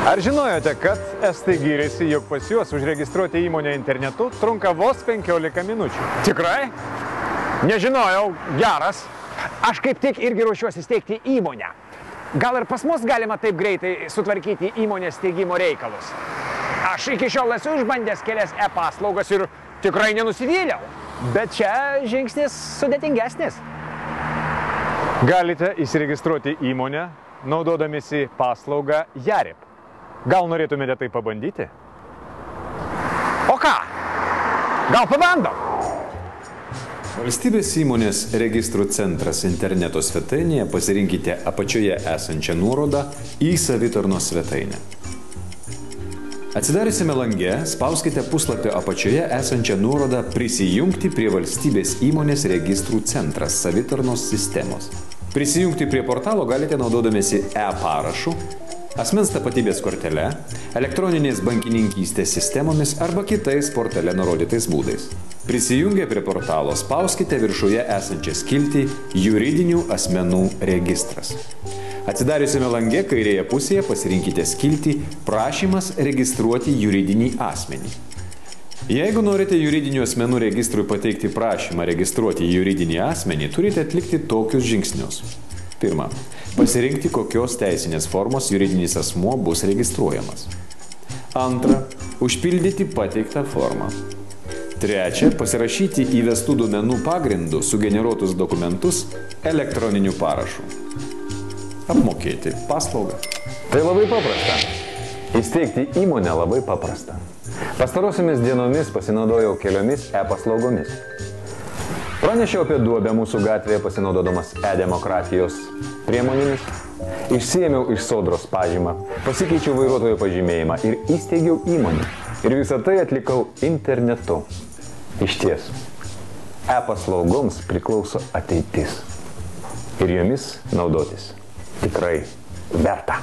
Ar žinojote, kad estai gyrėsi, jog pas juos užregistruoti įmonę internetu trunka vos 15 minučių? Tikrai? Nežinojau, geras. Aš kaip tik irgi ruošiuosi steigti įmonę. Gal ir pas mus galima taip greitai sutvarkyti įmonės steigimo reikalus? Aš iki šiol esu išbandęs kelias e-paslaugas ir tikrai nenusivyliau. Bet čia žingsnis sudėtingesnis. Galite įsiregistruoti įmonę, naudodamiesi paslaugą Jarib. Gal norėtumėte tai pabandyti? O ką? Gal pabandom? Valstybės įmonės registrų centras interneto svetainėje pasirinkite apačioje esančią nuorodą į savitarnos svetainę. Atsidariusime lange, spauskite puslapio apačioje esančią nuorodą prisijungti prie valstybės įmonės registrų centras savitarnos sistemos. Prisijungti prie portalo galite naudodamiesi e-parašu, asmens tapatybės kortele, elektroninės bankininkystės sistemomis arba kitais portale nurodytais būdais. Prisijungę prie portalo spauskite viršuje esančią skiltį Juridinių asmenų registras. Atsidariusime lange kairėje pusėje pasirinkite skiltį Prašymas registruoti juridinį asmenį. Jeigu norite juridinių asmenų registrui pateikti prašymą registruoti juridinį asmenį, turite atlikti tokius žingsnius. Pirma, pasirinkti, kokios teisinės formos juridinis asmuo bus registruojamas. Antra, užpildyti pateiktą formą. Trečia, pasirašyti įvestų duomenų pagrindų sugeneruotus dokumentus elektroniniu parašu. Apmokėti paslaugą. Tai labai paprasta. Įsteigti įmonę labai paprasta. Pastarosiomis dienomis pasinaudojau keliomis e-paslaugomis. Pranešiau apie duobę mūsų gatvėje pasinaudodamas e-demokratijos priemonėmis, išsiėmiau iš sodros pažymą, pasikeičiau vairuotojo pažymėjimą ir įsteigiau įmonę. Ir visą tai atlikau internetu. Išties, e-paslaugoms priklauso ateitis. Ir jomis naudotis tikrai verta.